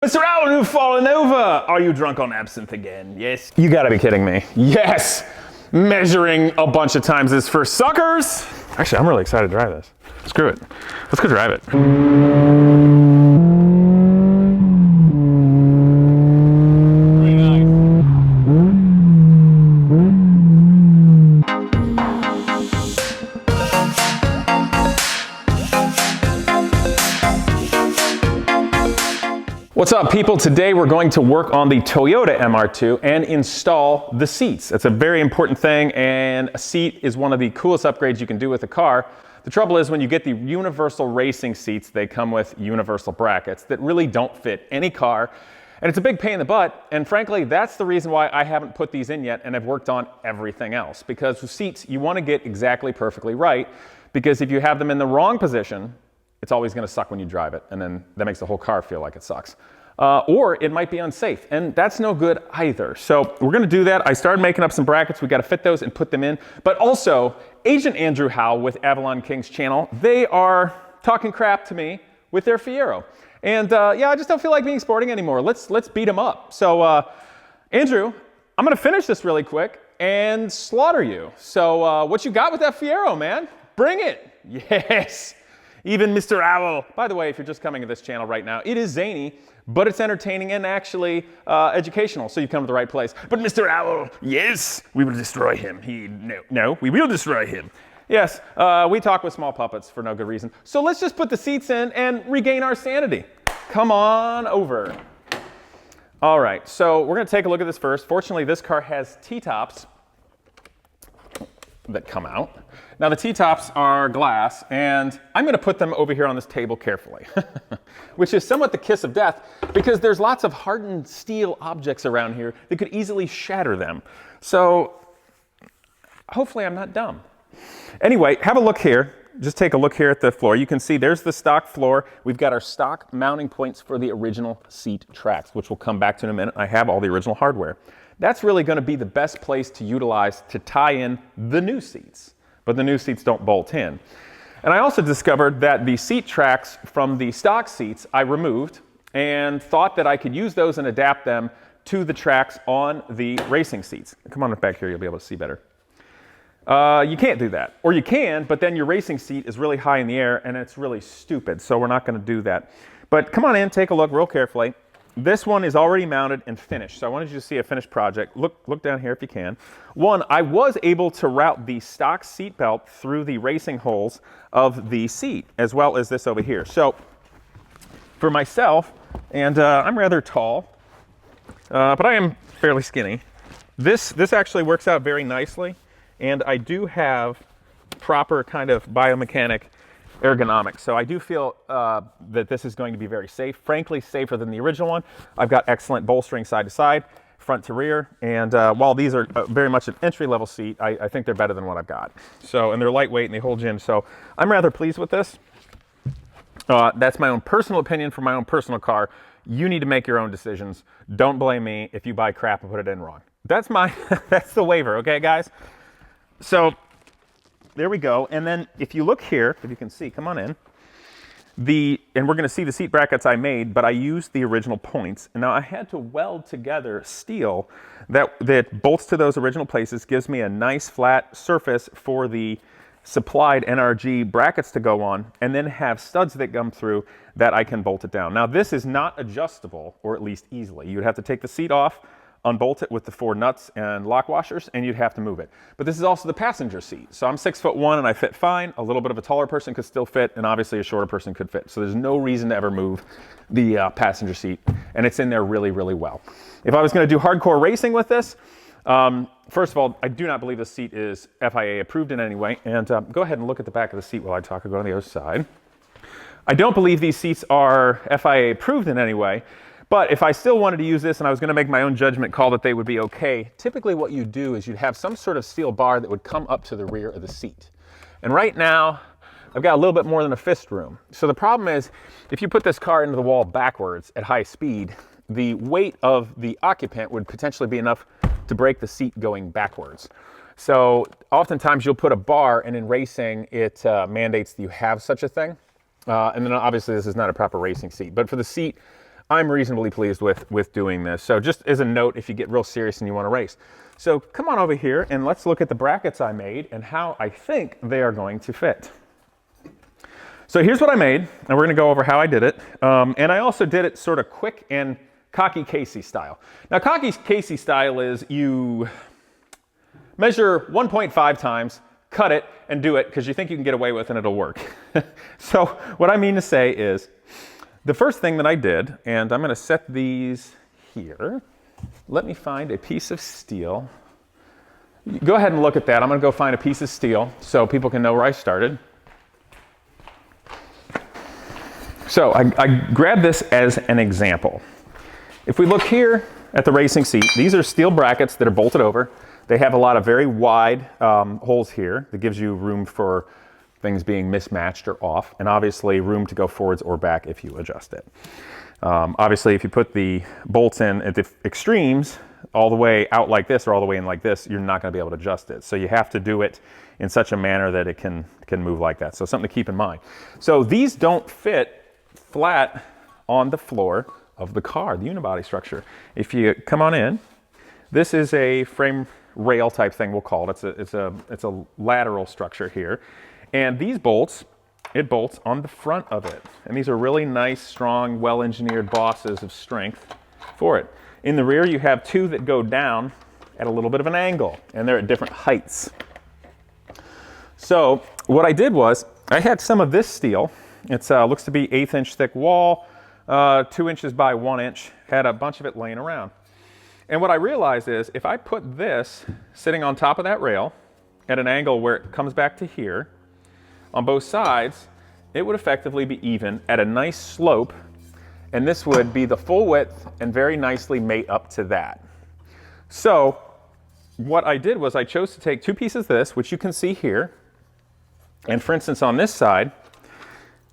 Mr. Avalon, you've fallen over! Are you drunk on absinthe again? Yes? You gotta be kidding me. Yes! Measuring a bunch of times is for suckers! Actually, I'm really excited to drive this. Screw it. Let's go drive it. What's up, people? Today we're going to work on the Toyota MR2 and install the seats. It's a very important thing, and a seat is one of the coolest upgrades you can do with a car. The trouble is when you get the universal racing seats, they come with universal brackets that really don't fit any car, and it's a big pain in the butt, and frankly, that's the reason why I haven't put these in yet and I've worked on everything else. Because with seats, you want to get exactly perfectly right, because if you have them in the wrong position, it's always going to suck when you drive it, and then that makes the whole car feel like it sucks. Or it might be unsafe, and that's no good either. So we're going to do that. I started making up some brackets. We got to fit those and put them in. But also, Agent Andrew Howell with Avalon King's channel, they are talking crap to me with their Fiero. And yeah, I just don't feel like being sporting anymore. Let's beat them up. So Andrew, I'm going to finish this really quick and slaughter you. So what you got with that Fiero, man? Bring it. Yes. Even Mr. Owl. By the way, if you're just coming to this channel right now, it is zany, but it's entertaining and actually educational, so you've come to the right place. But Mr. Owl, yes, we will destroy him. No, we will destroy him. Yes, we talk with small puppets for no good reason. So let's just put the seats in and regain our sanity. Come on over. All right, so we're gonna take a look at this first. Fortunately, this car has T-tops that come out. Now the T-tops are glass, and I'm going to put them over here on this table carefully, which is somewhat the kiss of death because there's lots of hardened steel objects around here that could easily shatter them. So hopefully I'm not dumb. Anyway, have a look here. Just take a look here at the floor. You can see there's the stock floor. We've got our stock mounting points for the original seat tracks, which we'll come back to in a minute. I have all the original hardware. That's really going to be the best place to utilize to tie in the new seats. But the new seats don't bolt in. And I also discovered that the seat tracks from the stock seats I removed and thought that I could use those and adapt them to the tracks on the racing seats. Come on back here, you'll be able to see better. You can't do that. Or you can, but then your racing seat is really high in the air and it's really stupid, so we're not going to do that. But come on in, take a look real carefully. This one is already mounted and finished, so I wanted you to see a finished project. Look down here if you can. One, I was able to route the stock seat belt through the racing holes of the seat, as well as this over here. So, for myself, and I'm rather tall, but I am fairly skinny, this actually works out very nicely, and I do have proper kind of biomechanic ergonomics. So I do feel that this is going to be very safe, frankly safer than the original one. I've got excellent bolstering side to side, front to rear, and while these are very much an entry-level seat, I think they're better than what I've got. So, and they're lightweight and they hold you in, so I'm rather pleased with this. That's my own personal opinion for my own personal car. You need to make your own decisions. Don't blame me if you buy crap and put it in wrong. That's that's the waiver, okay guys? So, there we go, and then if you look here, if you can see, come on in, and we're going to see the seat brackets I made, but I used the original points, and now I had to weld together steel that bolts to those original places, gives me a nice flat surface for the supplied NRG brackets to go on, and then have studs that come through that I can bolt it down. Now this is not adjustable, or at least easily. You'd have to take the seat off, unbolt it with the 4 nuts and lock washers, and you'd have to move it. But this is also the passenger seat. So I'm 6'1" and I fit fine. A little bit of a taller person could still fit, and obviously a shorter person could fit. So there's no reason to ever move the passenger seat, and it's in there really, really well. If I was going to do hardcore racing with this, first of all, I do not believe this seat is FIA approved in any way. And go ahead and look at the back of the seat while I talk. I'll go on the other side. I don't believe these seats are FIA approved in any way. But if I still wanted to use this and I was going to make my own judgment call that they would be okay, typically what you do is you'd have some sort of steel bar that would come up to the rear of the seat. And right now, I've got a little bit more than a fist room. So the problem is, if you put this car into the wall backwards at high speed, the weight of the occupant would potentially be enough to break the seat going backwards. So oftentimes you'll put a bar, and in racing, it mandates that you have such a thing. And then obviously this is not a proper racing seat, but for the seat I'm reasonably pleased with doing this. So just as a note, if you get real serious and you want to race. So come on over here and let's look at the brackets I made and how I think they are going to fit. So here's what I made, and we're going to go over how I did it. And I also did it sort of quick and cocky Casey style. Now cocky Casey style is you measure 1.5 times, cut it, and do it because you think you can get away with it and it'll work. So what I mean to say is, the first thing that I did, and I'm going to set these here. Let me find a piece of steel. Go ahead and look at that. I'm going to go find a piece of steel so people can know where I started. So I grabbed this as an example. If we look here at the racing seat, these are steel brackets that are bolted over. They have a lot of very wide holes here that gives you room for things being mismatched or off, and obviously room to go forwards or back if you adjust it. Obviously, if you put the bolts in at the extremes, all the way out like this or all the way in like this, you're not going to be able to adjust it. So you have to do it in such a manner that it can move like that. So something to keep in mind. So these don't fit flat on the floor of the car, the unibody structure. If you come on in, this is a frame rail type thing, we'll call it. It's a lateral structure here. And these bolts, it bolts on the front of it. And these are really nice, strong, well-engineered bosses of strength for it. In the rear, you have two that go down at a little bit of an angle, and they're at different heights. So what I did was, I had some of this steel. It looks to be 1/8 inch thick wall, 2 inches by 1 inch, had a bunch of it laying around. And what I realized is, if I put this sitting on top of that rail at an angle where it comes back to here, on both sides, it would effectively be even at a nice slope, and this would be the full width and very nicely mate up to that. So what I did was I chose to take two pieces of this, which you can see here, and for instance on this side,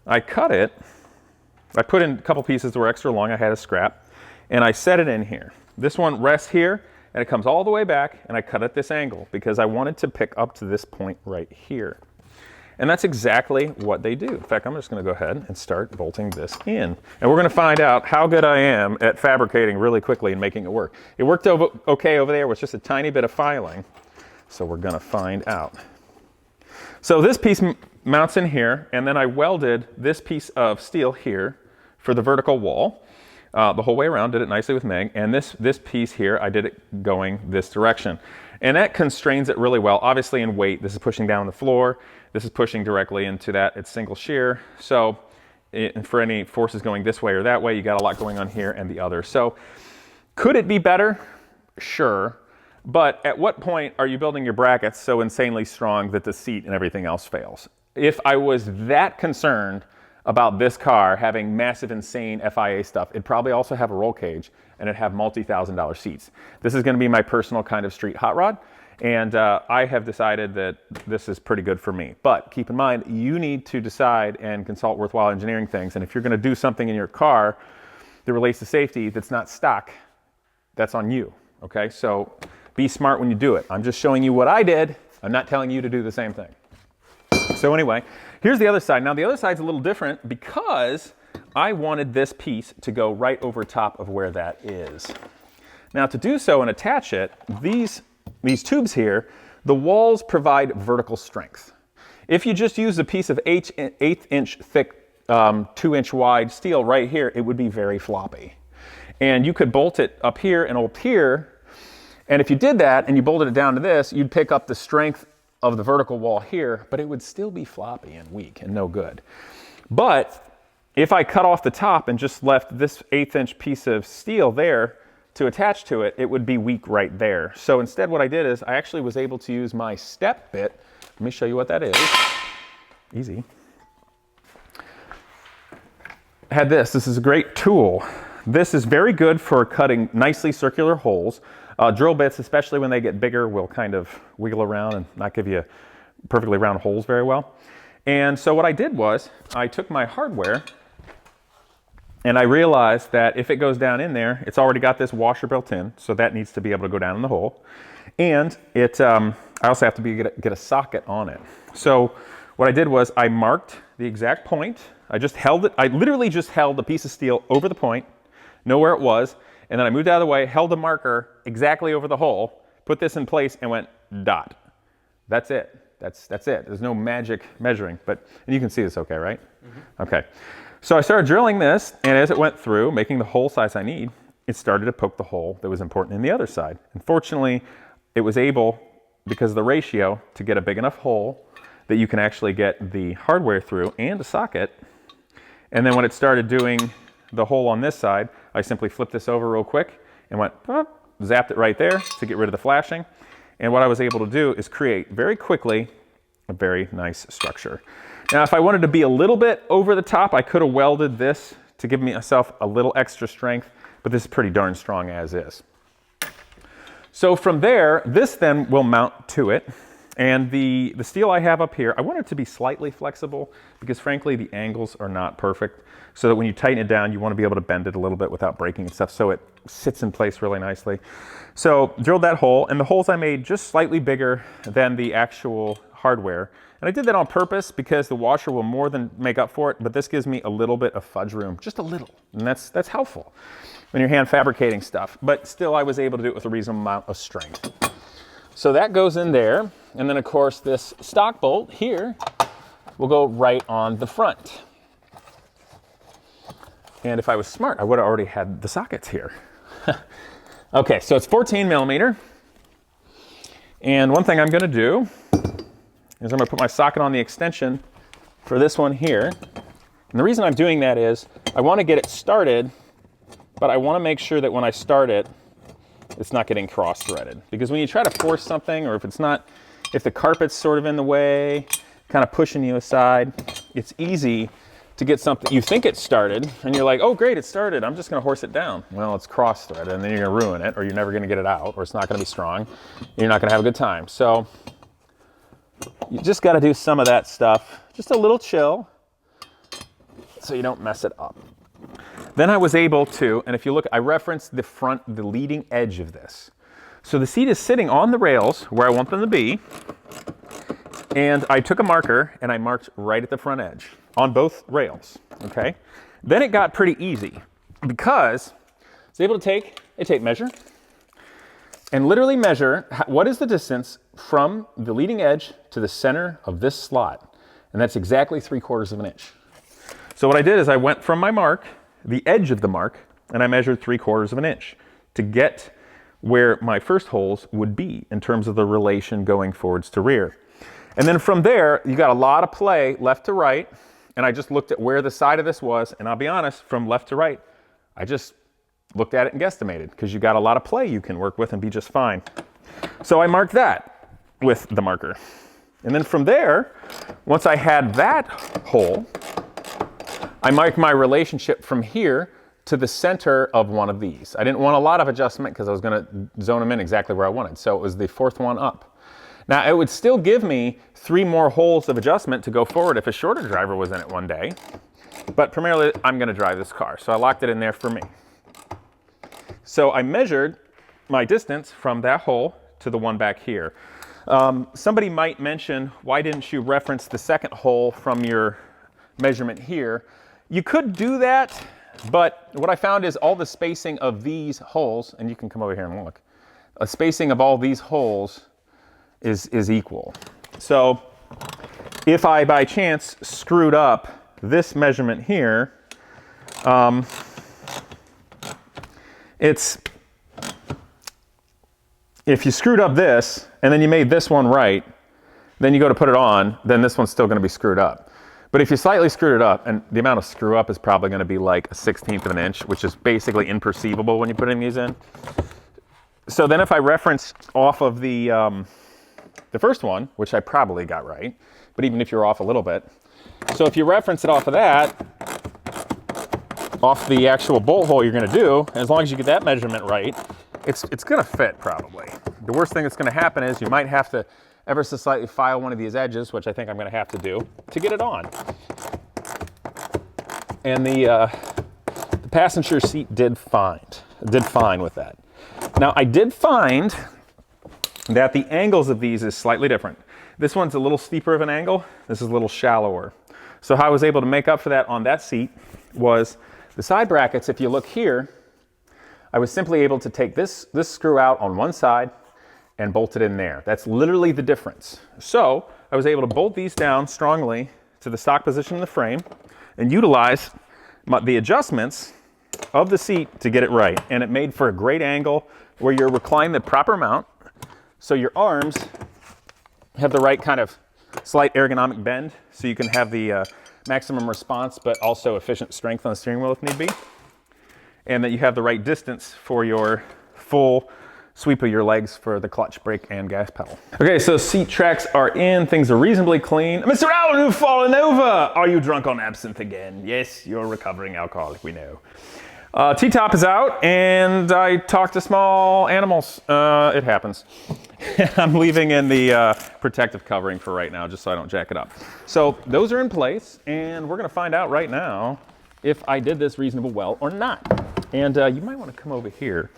I cut it, I put in a couple pieces that were extra long, I had a scrap, and I set it in here. This one rests here, and it comes all the way back, and I cut at this angle because I wanted to pick up to this point right here. And that's exactly what they do. In fact, I'm just going to go ahead and start bolting this in. And we're going to find out how good I am at fabricating really quickly and making it work. It worked okay over there with just a tiny bit of filing. So we're going to find out. So this piece mounts in here, and then I welded this piece of steel here for the vertical wall. The whole way around, did it nicely with Meg. And this piece here, I did it going this direction. And that constrains it really well. Obviously in weight, this is pushing down the floor. This is pushing directly into that. It's single shear. So for any forces going this way or that way, you got a lot going on here and the other. So could it be better? Sure. But at what point are you building your brackets so insanely strong that the seat and everything else fails? If I was that concerned about this car having massive, insane FIA stuff, it'd probably also have a roll cage and it'd have multi-$1,000 seats. This is going to be my personal kind of street hot rod, and I have decided that this is pretty good for me. But keep in mind, you need to decide and consult Worthwhile Engineering things, and if you're going to do something in your car that relates to safety that's not stock, that's on you, okay? So be smart when you do it. I'm just showing you what I did. I'm not telling you to do the same thing. So anyway, here's the other side. Now the other side's a little different because I wanted this piece to go right over top of where that is. Now to do so and attach it, these tubes here, the walls provide vertical strength. If you just use a piece of 1/8 inch thick, 2 inch wide steel right here, it would be very floppy. And you could bolt it up here and up here, and if you did that and you bolted it down to this, you'd pick up the strength of the vertical wall here, but it would still be floppy and weak and no good. But if I cut off the top and just left this 1/8 inch piece of steel there to attach to it, it would be weak right there. So instead what I did is I actually was able to use my step bit. Let me show you what that is. Easy. I had this. This is a great tool. This is very good for cutting nicely circular holes. Drill bits, especially when they get bigger, will kind of wiggle around and not give you perfectly round holes very well. And so what I did was I took my hardware and I realized that if it goes down in there, it's already got this washer built in, so that needs to be able to go down in the hole. And I also have to get a socket on it. So what I did was I marked the exact point. I just held it. I literally just held a piece of steel over the point, know where it was, and then I moved out of the way, held the marker exactly over the hole, put this in place, and went dot. That's it. That's it. There's no magic measuring, and you can see this okay, right? Mm-hmm. Okay. So I started drilling this, and as it went through, making the hole size I need, it started to poke the hole that was important in the other side. Unfortunately, it was able, because of the ratio, to get a big enough hole that you can actually get the hardware through and a socket. And then when it started doing the hole on this side, I simply flipped this over real quick and went, pop, zapped it right there to get rid of the flashing. And what I was able to do is create very quickly a very nice structure. Now, if I wanted to be a little bit over the top, I could have welded this to give myself a little extra strength, but this is pretty darn strong as is. So from there, this then will mount to it. And the steel I have up here, I want it to be slightly flexible because frankly, the angles are not perfect. So that when you tighten it down, you want to be able to bend it a little bit without breaking and stuff, so it sits in place really nicely. So drilled that hole, and the holes I made just slightly bigger than the actual hardware. And I did that on purpose because the washer will more than make up for it, but this gives me a little bit of fudge room, just a little. And that's helpful when you're hand fabricating stuff. But still, I was able to do it with a reasonable amount of strength. So that goes in there. And then of course, this stock bolt here will go right on the front. And if I was smart, I would have already had the sockets here. Okay, so it's 14 millimeter. And one thing I'm gonna do is I'm gonna put my socket on the extension for this one here. And the reason I'm doing that is I wanna get it started, but I wanna make sure that when I start it, it's not getting cross-threaded. Because when you try to force something, or if the carpet's sort of in the way, kind of pushing you aside, it's easy to get something, you think it's started, and you're like, oh great, it started, I'm just gonna horse it down. Well, it's cross-threaded, and then you're gonna ruin it, or you're never gonna get it out, or it's not gonna be strong, you're not gonna have a good time. So, you just gotta do some of that stuff, just a little chill, so you don't mess it up. Then I was able to, and if you look, I referenced the leading edge of this. So the seat is sitting on the rails where I want them to be, and I took a marker and I marked right at the front edge on both rails, okay? Then it got pretty easy because I was able to take a tape measure and literally measure what is the distance from the leading edge to the center of this slot. And that's exactly 3/4 of an inch. So what I did is I went from my mark, the edge of the mark, and I measured 3/4 of an inch to get where my first holes would be in terms of the relation going forwards to rear. And then from there, you got a lot of play left to right, and I just looked at where the side of this was, and I'll be honest, from left to right, I just looked at it and guesstimated, because you got a lot of play you can work with and be just fine. So I marked that with the marker. And then from there, once I had that hole, I marked my relationship from here to the center of one of these. I didn't want a lot of adjustment because I was going to zone them in exactly where I wanted. So it was the 4th one up. Now it would still give me 3 more holes of adjustment to go forward if a shorter driver was in it one day. But primarily I'm going to drive this car. So I locked it in there for me. So I measured my distance from that hole to the one back here. Somebody might mention, why didn't you reference the second hole from your measurement here? You could do that, but what I found is all the spacing of these holes, and you can come over here and look, a spacing of all these holes is equal. So if I by chance screwed up this measurement here, if you screwed up this and then you made this one right, then you go to put it on, then this one's still going to be screwed up. But if you slightly screwed it up, and the amount of screw up is probably going to be like a 1/16 of an inch, which is basically imperceivable when you're putting these in. So then if I reference off of the first one, which I probably got right, but even if you're off a little bit. So if you reference it off of that, off the actual bolt hole you're going to do, as long as you get that measurement right, it's going to fit probably. The worst thing that's going to happen is you might have to ever so slightly file one of these edges, which I think I'm going to have to do, to get it on. And the passenger seat did fine with that. Now I did find that the angles of these is slightly different. This one's a little steeper of an angle, this is a little shallower. So how I was able to make up for that on that seat was the side brackets, if you look here, I was simply able to take this screw out on one side and bolt it in there. That's literally the difference. So I was able to bolt these down strongly to the stock position of the frame and utilize the adjustments of the seat to get it right. And it made for a great angle where you're reclined the proper amount, so your arms have the right kind of slight ergonomic bend, so you can have the maximum response but also efficient strength on the steering wheel if need be. And that you have the right distance for your full sweep of your legs for the clutch, brake, and gas pedal. Okay, so seat tracks are in, things are reasonably clean. Mr. Allen, you've fallen over! Are you drunk on absinthe again? Yes, you're a recovering alcoholic, we know. T-top is out, and I talked to small animals. It happens. I'm leaving in the protective covering for right now, just so I don't jack it up. So those are in place, and we're gonna find out right now if I did this reasonably well or not. And you might wanna come over here.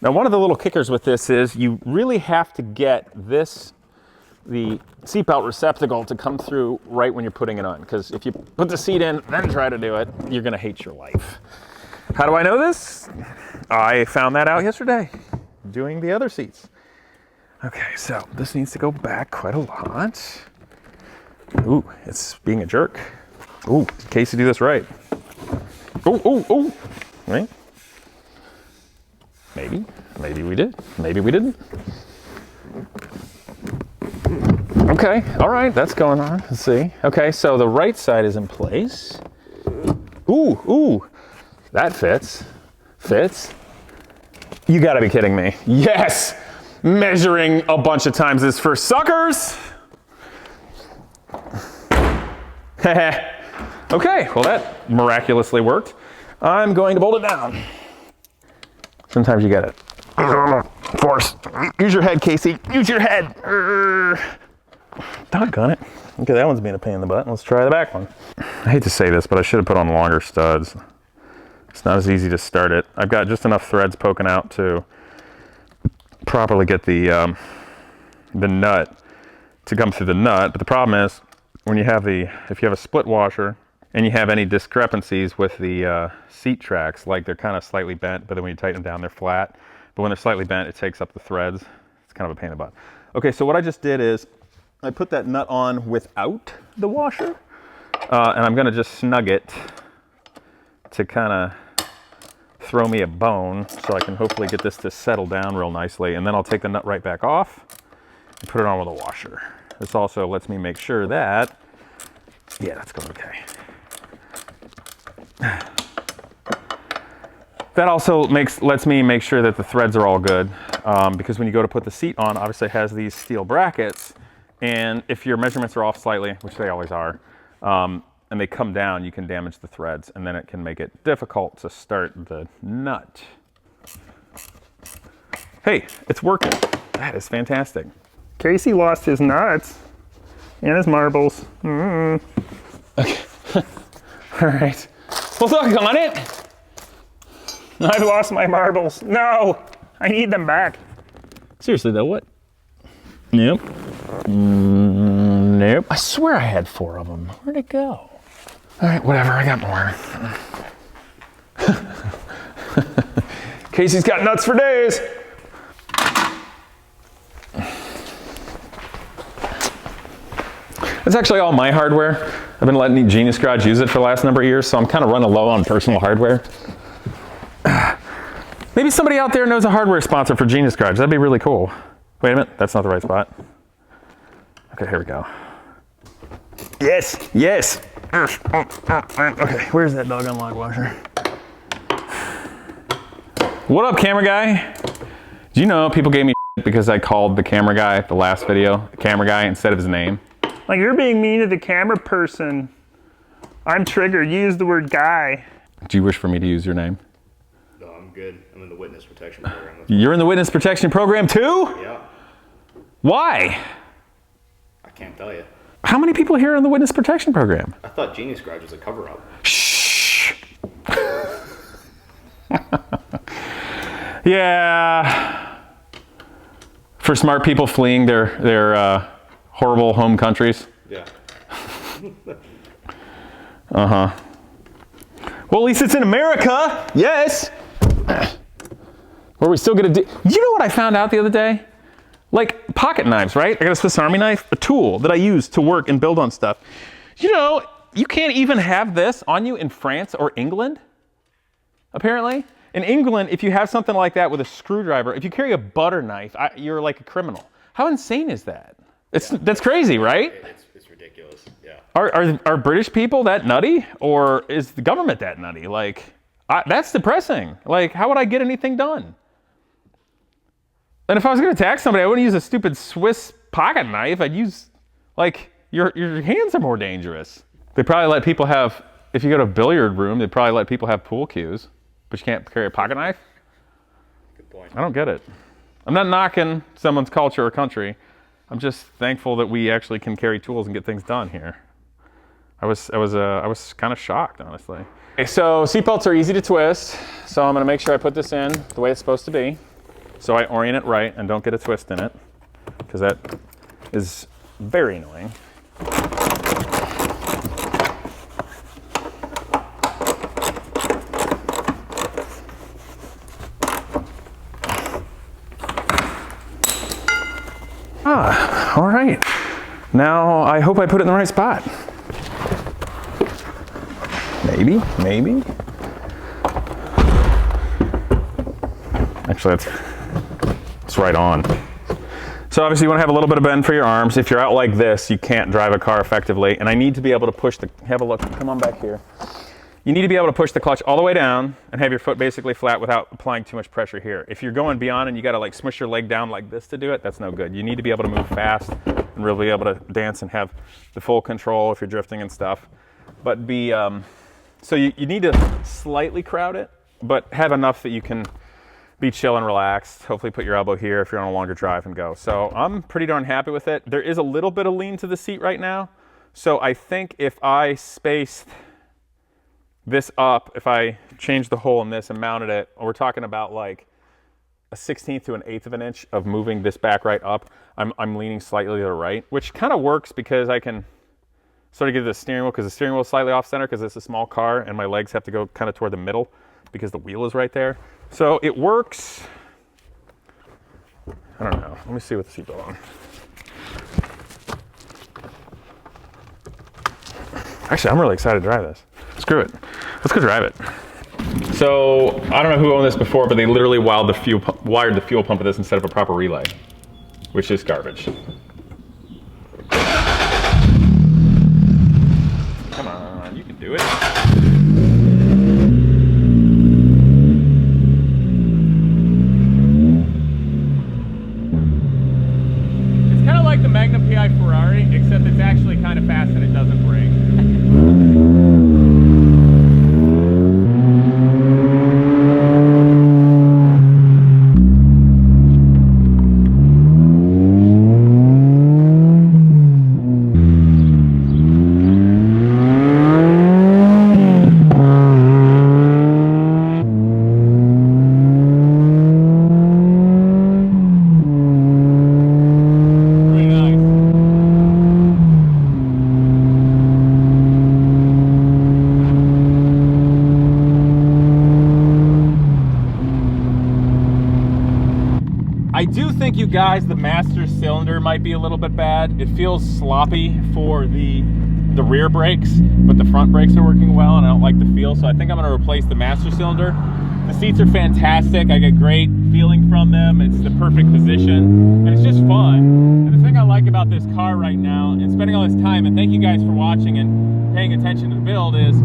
Now, one of the little kickers with this is you really have to get the seatbelt receptacle to come through right when you're putting it on, because if you put the seat in, then try to do it, you're gonna hate your life. How do I know this? I found that out yesterday, doing the other seats. Okay, so this needs to go back quite a lot. Ooh, it's being a jerk. Ooh, in case you do this right. Ooh, right? Maybe we did, maybe we didn't. Okay, all right, that's going on, let's see. Okay, so the right side is in place. Ooh, that fits. You gotta be kidding me. Yes, measuring a bunch of times is for suckers. Okay, well that miraculously worked. I'm going to bolt it down. Sometimes you get it. Force. Use your head, Casey. Use your head. Doggone it. Okay, that one's being a pain in the butt. Let's try the back one. I hate to say this, but I should have put on longer studs. It's not as easy to start it. I've got just enough threads poking out to properly get the nut to come through the nut. But the problem is when you have if you have a split washer and you have any discrepancies with the seat tracks, like they're kind of slightly bent, but then when you tighten them down, they're flat. But when they're slightly bent, it takes up the threads. It's kind of a pain in the butt. Okay, so what I just did is I put that nut on without the washer, and I'm gonna just snug it to kind of throw me a bone so I can hopefully get this to settle down real nicely. And then I'll take the nut right back off and put it on with a washer. This also lets me make sure that, yeah, that's going okay. That also lets me make sure that the threads are all good, because when you go to put the seat on, obviously it has these steel brackets, and if your measurements are off slightly, which they always are, and they come down, you can damage the threads, and then it can make it difficult to start the nut. Hey, it's working. That is fantastic. Casey lost his nuts and his marbles. Okay. All right. Well, doggone it. I've lost my marbles. No, I need them back. Seriously though, what? Nope. Nope. I swear I had 4 of them. Where'd it go? All right, whatever, I got more. Casey's got nuts for days. That's actually all my hardware. I've been letting Genius Garage use it for the last number of years, so I'm kind of running low on personal hardware. Maybe somebody out there knows a hardware sponsor for Genius Garage. That'd be really cool. Wait a minute, that's not the right spot. Okay, here we go. Yes, yes. Okay, where's that doggone log washer? What up, camera guy? Do you know people gave me shit because I called the camera guy the last video, the camera guy, instead of his name? Like, you're being mean to the camera person. I'm triggered. You use the word guy. Do you wish for me to use your name? No, I'm good. I'm in the witness protection program. You're in the witness protection program too? Yeah. Why? I can't tell you. How many people here are in the witness protection program? I thought Genius Garage was a cover-up. Shh. Yeah. For smart people fleeing their horrible home countries. Yeah. Uh-huh. Well, at least it's in America. Yes. Were we still gonna do? You know what I found out the other day? Like pocket knives, right? I got a Swiss Army knife, a tool that I use to work and build on stuff. You know, you can't even have this on you in France or England, apparently. In England, if you have something like that with a screwdriver, if you carry a butter knife, you're like a criminal. How insane is that? That's crazy, right? It's ridiculous. Yeah. Are British people that nutty, or is the government that nutty? Like, that's depressing. Like, how would I get anything done? And if I was going to attack somebody, I wouldn't use a stupid Swiss pocket knife. I'd use, like, your hands are more dangerous. They probably let people have, if you go to a billiard room, they'd probably let people have pool cues, but you can't carry a pocket knife? Good point. I don't get it. I'm not knocking someone's culture or country. I'm just thankful that we actually can carry tools and get things done here. I was kind of shocked, honestly. Okay, so seatbelts are easy to twist, so I'm going to make sure I put this in the way it's supposed to be. So I orient it right and don't get a twist in it, because that is very annoying. All right. Now I hope I put it in the right spot. Maybe. Actually, it's right on. So obviously you want to have a little bit of bend for your arms. If you're out like this, you can't drive a car effectively. And I need to be able to push have a look, come on back here. You need to be able to push the clutch all the way down and have your foot basically flat without applying too much pressure here. If you're going beyond and you got to like smush your leg down like this to do it, that's no good. You need to be able to move fast and really be able to dance and have the full control if you're drifting and stuff. But so you need to slightly crowd it, but have enough that you can be chill and relaxed. Hopefully put your elbow here if you're on a longer drive and go. So I'm pretty darn happy with it. There is a little bit of lean to the seat right now. So I think if I spaced this up, if I changed the hole in this and mounted it, we're talking about like a 1/16 to an 1/8 of an inch of moving this back right up. I'm leaning slightly to the right, which kind of works because I can sort of get the steering wheel, because the steering wheel is slightly off center because it's a small car and my legs have to go kind of toward the middle because the wheel is right there. So it works. I don't know. Let me see with the seatbelt on. Actually, I'm really excited to drive this. Screw it. Let's go drive it. So I don't know who owned this before, but they literally wired the fuel pump of this instead of a proper relay, which is garbage. Come on, you can do it. It's kind of like the Magnum PI Ferrari, except it's actually kind of fast and it doesn't brake. I do think, you guys, the master cylinder might be a little bit bad. It feels sloppy for the rear brakes, but the front brakes are working well and I don't like the feel, so I think I'm going to replace the master cylinder. The seats are fantastic. I get great feeling from them. It's the perfect position and it's just fun. And the thing I like about this car right now and spending all this time, and thank you guys for watching and paying attention to the build, is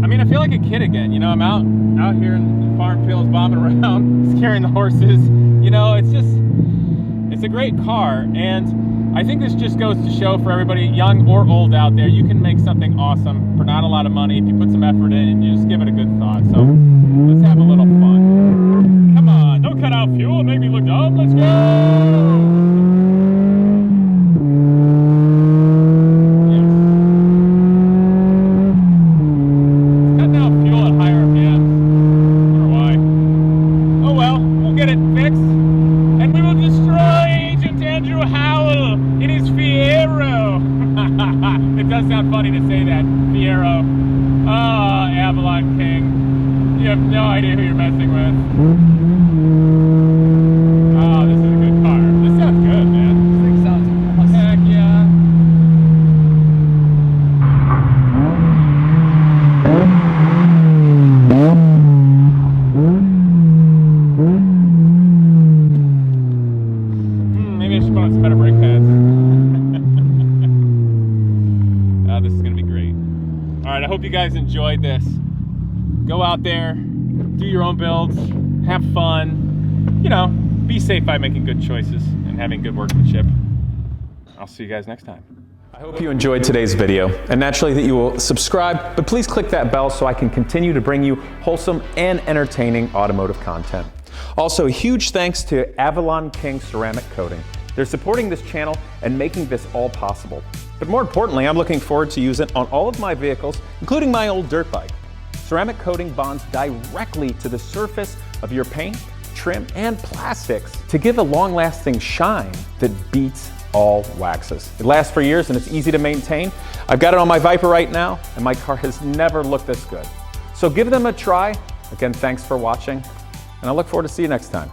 I feel like a kid again. You know, I'm out here in the farm fields bombing around, scaring the horses. You know, it's a great car, and I think this just goes to show for everybody, young or old out there, you can make something awesome for not a lot of money if you put some effort in and you just give it a good thought. So let's have a little fun. Come on, don't cut out fuel and make me look dumb. Let's go! Funny to say that, Fiero. Oh, Avalon King. You have no idea who you're messing guys enjoyed this. Go out there, do your own builds, have fun, you know, be safe by making good choices and having good workmanship. I'll see you guys next time. I hope you enjoyed today's video, and naturally that you will subscribe, but please click that bell so I can continue to bring you wholesome and entertaining automotive content. Also, a huge thanks to Avalon King ceramic coating. They're supporting this channel and making this all possible. But more importantly, I'm looking forward to using it on all of my vehicles, including my old dirt bike. Ceramic coating bonds directly to the surface of your paint, trim, and plastics to give a long-lasting shine that beats all waxes. It lasts for years and it's easy to maintain. I've got it on my Viper right now, and my car has never looked this good. So give them a try. Again, thanks for watching, and I look forward to see you next time.